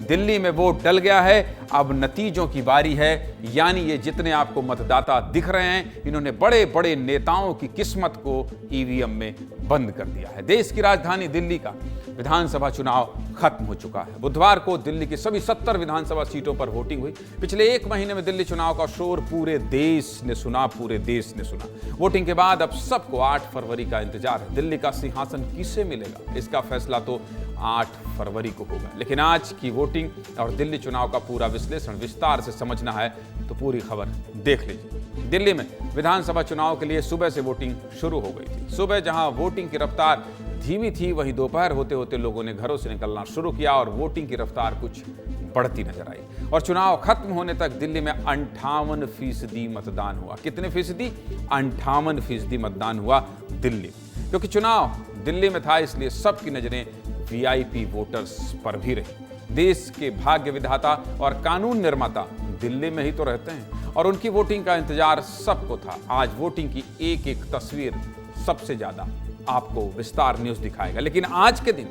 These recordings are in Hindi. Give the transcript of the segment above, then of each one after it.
दिल्ली में वोट डल गया है, अब नतीजों की बारी है। यानी ये जितने आपको मतदाता दिख रहे हैं, इन्होंने बड़े बड़े नेताओं की किस्मत को ईवीएम में बंद कर दिया है। देश की राजधानी दिल्ली का विधानसभा चुनाव खत्म हो चुका है। बुधवार को दिल्ली की सभी 70 विधानसभा सीटों पर वोटिंग हुई। पिछले एक महीने में दिल्ली चुनाव का शोर पूरे देश ने सुना। वोटिंग के बाद अब सबको 8 फरवरी का इंतजार है। दिल्ली का सिंहासन किसे मिलेगा, इसका फैसला तो 8 फरवरी को होगा। लेकिन आज की वोटिंग और दिल्ली चुनाव का पूरा विश्लेषण विस्तार से समझना है तो पूरी खबर देख लीजिए। दिल्ली में विधानसभा चुनाव के लिए सुबह से वोटिंग शुरू हो गई थी। सुबह जहां वोटिंग की रफ्तार धीमी थी, वहीं दोपहर होते होते लोगों ने घरों से निकलना शुरू किया और वोटिंग की रफ्तार कुछ बढ़ती नजर आई। और चुनाव खत्म होने तक दिल्ली में 58% मतदान हुआ। कितने फीसदी? 58% मतदान हुआ दिल्ली। क्योंकि चुनाव दिल्ली में था, इसलिए सबकी नजरें वीआईपी वोटर्स पर भी रही। देश के भाग्य विधाता और कानून निर्माता दिल्ली में ही तो रहते हैं और उनकी वोटिंग का इंतजार सबको था। आज वोटिंग की एक एक तस्वीर सबसे ज्यादा आपको विस्तार न्यूज दिखाएगा। लेकिन आज के दिन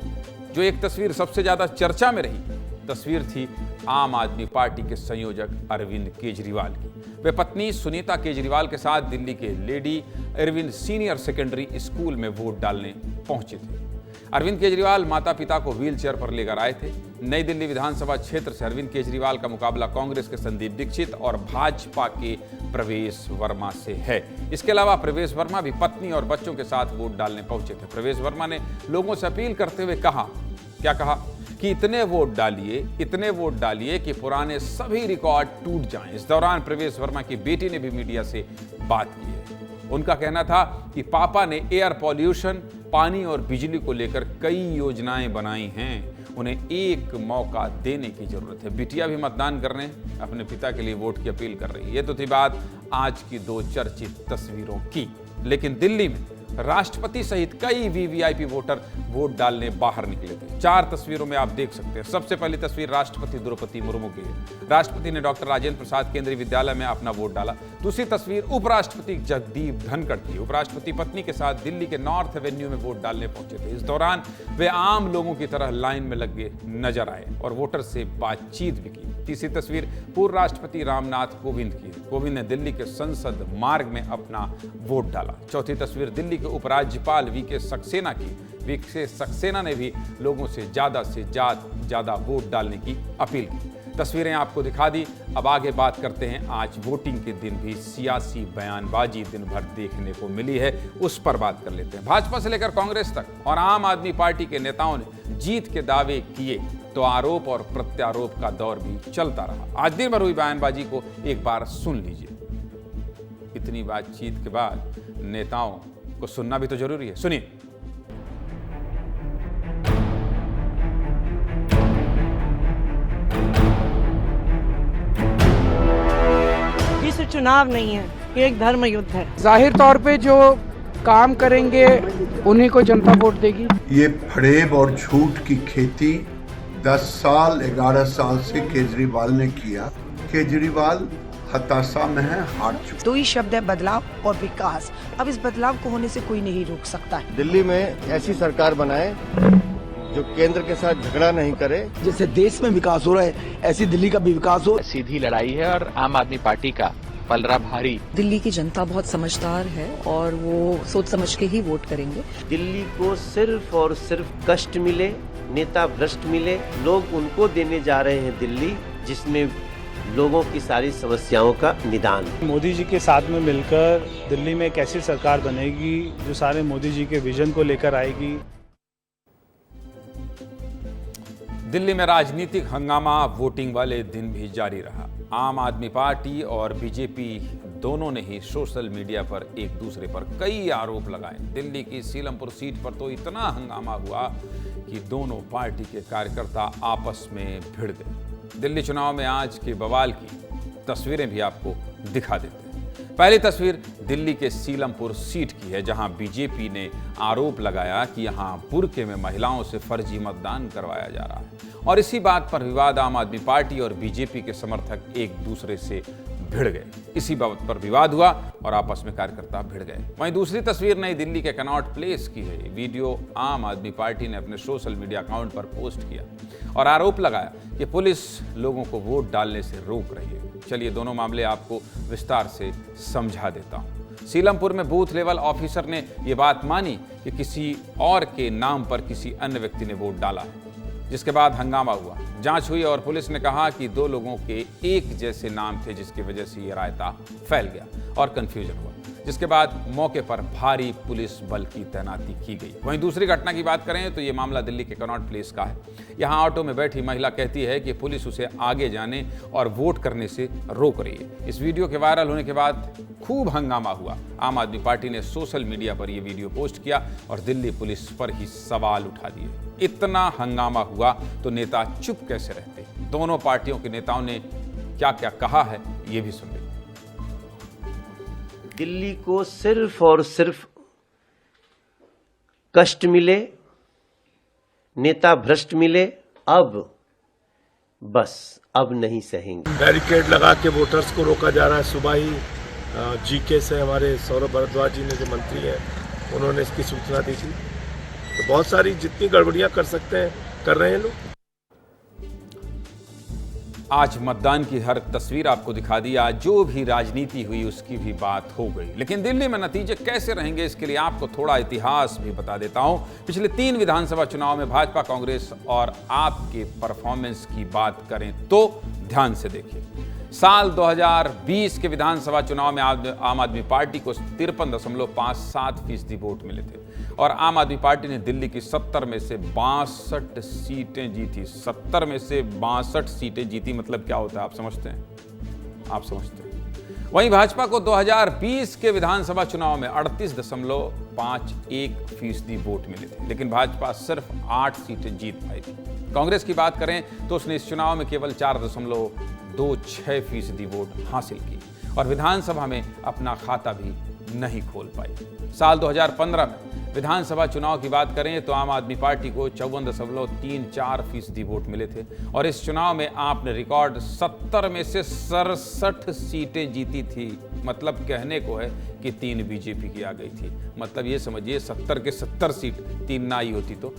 जो एक तस्वीर सबसे ज्यादा चर्चा में रही, तस्वीर थी आम आदमी पार्टी के संयोजक अरविंद केजरीवाल की। वे पत्नी सुनीता केजरीवाल के साथ दिल्ली के lady Arvind senior secondary school में वोट डालने पहुंचे थे। अरविंद केजरीवाल माता पिता को व्हीलचेयर पर लेकर आए थे। नई दिल्ली विधानसभा क्षेत्र से अरविंद केजरीवाल का मुकाबला कांग्रेस के संदीप दीक्षित और भाजपा के प्रवेश वर्मा से है। इसके अलावा प्रवेश वर्मा भी पत्नी और बच्चों के साथ वोट डालने पहुंचे थे। प्रवेश वर्मा ने लोगों से अपील करते हुए कहा, क्या कहा कि इतने वोट डालिए कि पुराने सभी रिकॉर्ड टूट जाएं। इस दौरान प्रवेश वर्मा की बेटी ने भी मीडिया से बात की है। उनका कहना था कि पापा ने एयर पॉल्यूशन, पानी और बिजली को लेकर कई योजनाएं बनाई हैं, उन्हें एक मौका देने की जरूरत है। बिटिया भी मतदान करने अपने पिता के लिए वोट की अपील कर रही है। ये तो थी बात आज की 2 चर्चित तस्वीरों की। लेकिन दिल्ली में राष्ट्रपति सहित कई वीवीआईपी वोटर वोट डालने बाहर निकले थे। 4 तस्वीरों में आप देख सकते हैं। सबसे पहली तस्वीर राष्ट्रपति द्रौपदी मुर्मू की है। राष्ट्रपति ने डॉक्टर राजेंद्र प्रसाद केंद्रीय विद्यालय में अपना वोट डाला। दूसरी तस्वीर उपराष्ट्रपति जगदीप धनखड़ की। उपराष्ट्रपति पत्नी के साथ दिल्ली के नॉर्थ एवेन्यू में वोट डालने पहुंचे थे। इस दौरान वे आम लोगों की तरह लाइन में लगे नजर आए और वोटर से बातचीत भी की। तीसरी तस्वीर पूर्व राष्ट्रपति रामनाथ कोविंद की है। कोविंद ने दिल्ली के संसद मार्ग में अपना वोट डाला। चौथी तस्वीर दिल्ली के उपराज्यपाल वीके सक्सेना की। वीके सक्सेना ने भी लोगों से ज्यादा वोट डालने की अपील की। तस्वीरें आपको दिखा दी। अब आगे बात करते हैं। आज वोटिंग के दिन भी सियासी बयानबाजी दिन भर देखने को मिली है, उस पर बात कर लेते हैं। भाजपा से लेकर कांग्रेस तक और आम आदमी पार्टी के नेताओं ने जीत के दावे किए तो आरोप और प्रत्यारोप का दौर भी चलता रहा। आज दिन भर हुई बयानबाजी को एक बार सुन लीजिए। इतनी बातचीत के बाद नेताओं को सुनना भी तो जरूरी है। सुनिए। इस चुनाव नहीं है, ये एक धर्म युद्ध है। जाहिर तौर पे जो काम करेंगे उन्हीं को जनता वोट देगी। ये फरेब और झूठ की खेती 10 साल 11 साल से केजरीवाल ने किया। केजरीवाल हताशा में है, हार चुके। 2 ही शब्द है, बदलाव और विकास। अब इस बदलाव को होने से कोई नहीं रोक सकता है। दिल्ली में ऐसी सरकार बनाए जो केंद्र के साथ झगड़ा नहीं करे। जैसे देश में विकास हो रहा है, ऐसी दिल्ली का भी विकास हो। सीधी लड़ाई है और आम आदमी पार्टी का पलड़ा भारी। दिल्ली की जनता बहुत समझदार है और वो सोच समझ के ही वोट करेंगे। दिल्ली को सिर्फ और सिर्फ कष्ट मिले, नेता भ्रष्ट मिले, लोग उनको देने जा रहे हैं दिल्ली जिसमें लोगों की सारी समस्याओं का निदान। मोदी जी के साथ में मिलकर दिल्ली में एक ऐसी सरकार बनेगी जो सारे मोदी जी के विजन को लेकर आएगी। दिल्ली में राजनीतिक हंगामा वोटिंग वाले दिन भी जारी रहा। आम आदमी पार्टी और बीजेपी दोनों ने ही सोशल मीडिया पर एक दूसरे पर कई आरोप लगाए। दिल्ली की सीलमपुर सीट पर तो इतना हंगामा हुआ कि दोनों पार्टी के कार्यकर्ता आपस में भिड़ गए। दिल्ली चुनाव में आज के बवाल की तस्वीरें भी आपको दिखा देते हैं। पहली तस्वीर दिल्ली के सीलमपुर सीट की है, जहां बीजेपी ने आरोप लगाया कि यहां बुर्के में महिलाओं से फर्जी मतदान करवाया जा रहा है और इसी बात पर विवाद आम आदमी पार्टी और बीजेपी के समर्थक एक दूसरे से भिड़ गए। इसी बाबत पर विवाद हुआ और आपस में कार्यकर्ता भिड़ गए। वहीं दूसरी तस्वीर नई दिल्ली के कनॉट प्लेस की है। वीडियो आम आदमी पार्टी ने अपने सोशल मीडिया अकाउंट पर पोस्ट किया और आरोप लगाया कि पुलिस लोगों को वोट डालने से रोक रही है। चलिए दोनों मामले आपको विस्तार से समझा देता हूं। सीलमपुर में बूथ लेवल ऑफिसर ने यह बात मानी कि किसी और के नाम पर किसी अन्य व्यक्ति ने वोट डाला है, जिसके बाद हंगामा हुआ। जांच हुई और पुलिस ने कहा कि 2 लोगों के एक जैसे नाम थे, जिसकी वजह से यह रायता फैल गया और कंफ्यूजन हुआ, जिसके बाद मौके पर भारी पुलिस बल की तैनाती की गई। वहीं दूसरी घटना की बात करें तो ये मामला दिल्ली के कनॉट प्लेस का है। यहाँ ऑटो में बैठी महिला कहती है कि पुलिस उसे आगे जाने और वोट करने से रोक रही है। इस वीडियो के वायरल होने के बाद खूब हंगामा हुआ। आम आदमी पार्टी ने सोशल मीडिया पर यह वीडियो पोस्ट किया और दिल्ली पुलिस पर ही सवाल उठा दिए। इतना हंगामा हुआ तो नेता चुप कैसे रहते? दोनों पार्टियों के नेताओं ने क्या क्या कहा है, ये भी सुन लीजिए। दिल्ली को सिर्फ और सिर्फ कष्ट मिले, नेता भ्रष्ट मिले, अब नहीं सहेंगे। बैरिकेड लगा के वोटर्स को रोका जा रहा है। सुबह ही जीके से हमारे सौरभ भारद्वाज जी ने जो मंत्री हैं उन्होंने इसकी सूचना दी थी। तो बहुत सारी जितनी गड़बड़ियां कर सकते हैं कर रहे हैं लोग। आज मतदान की हर तस्वीर आपको दिखा दी। आज जो भी राजनीति हुई उसकी भी बात हो गई, लेकिन दिल्ली में नतीजे कैसे रहेंगे इसके लिए आपको थोड़ा इतिहास भी बता देता हूं। पिछले 3 विधानसभा चुनाव में भाजपा, कांग्रेस और आप के परफॉर्मेंस की बात करें तो ध्यान से देखिए। साल 2020 के विधानसभा चुनाव में आम आदमी पार्टी को 53.57% वोट मिले थे और आम आदमी पार्टी ने दिल्ली की 70 में से 62 सीटें जीती। 70 में से 62 सीटें जीती मतलब क्या होता है आप समझते हैं? आप समझते हैं। वहीं भाजपा को 2020 के विधानसभा चुनाव में 38.51% वोट मिले थे, लेकिन भाजपा सिर्फ 8 सीटें जीत पाई थी। कांग्रेस की बात करें तो उसने इस चुनाव में केवल 4.26% वोट हासिल की और विधानसभा में अपना खाता भी नहीं खोल पाई। साल 2015 में विधानसभा चुनाव की बात करें तो आम आदमी पार्टी को 54.34% वोट मिले थे और इस चुनाव में आपने रिकॉर्ड 70 में से 67 सीटें जीती थी। मतलब कहने को है कि 3 बीजेपी की आ गई थी। मतलब ये समझिए 70 के 70 सीट 3 ना आई होती तो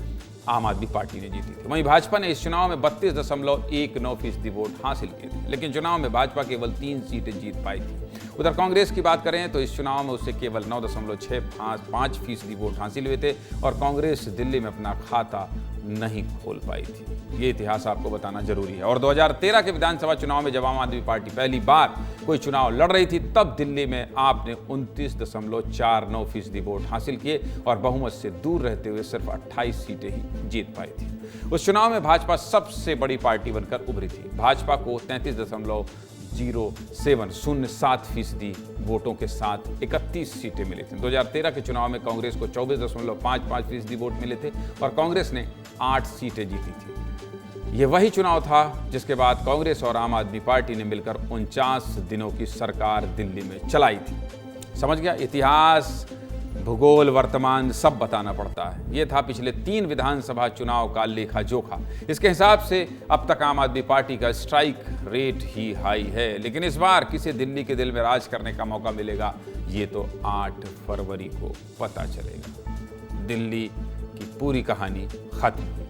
आम आदमी पार्टी ने जीती थी। वहीं भाजपा ने इस चुनाव में 32.19% वोट हासिल किए थे, लेकिन चुनाव में भाजपा केवल 3 सीटें जीत पाई थी। उधर कांग्रेस की बात करें तो इस चुनाव में उससे केवल 9.65% वोट हासिल हुए थे और कांग्रेस दिल्ली में अपना खाता नहीं खोल पाई थी। ये इतिहास आपको बताना जरूरी है। और 2013 के विधानसभा चुनाव में जब आम आदमी पार्टी पहली बार कोई चुनाव लड़ रही थी तब दिल्ली में आपने 29.49% वोट हासिल किए और बहुमत से दूर रहते हुए सिर्फ 28 सीटें ही जीत पाई थी। उस चुनाव में भाजपा सबसे बड़ी पार्टी बनकर उभरी थी। भाजपा को 33.07% वोटों के साथ 31 सीटें मिली थी। 2013 के चुनाव में कांग्रेस को 24.55% वोट मिले थे और कांग्रेस ने 8 सीटें जीती थी। ये वही चुनाव था जिसके बाद कांग्रेस और आम आदमी पार्टी ने मिलकर 49 दिनों की सरकार दिल्ली में चलाई थी। समझ गया? इतिहास, भूगोल, वर्तमान सब बताना पड़ता है। ये था पिछले 3 विधानसभा चुनाव का लेखा जोखा। इसके हिसाब से अब तक आम आदमी पार्टी का स्ट्राइक रेट ही हाई है, लेकिन इस बार किसे दिल्ली के दिल में राज करने का मौका मिलेगा ये तो 8 फरवरी को पता चलेगा। दिल्ली की पूरी कहानी खत्म हुई।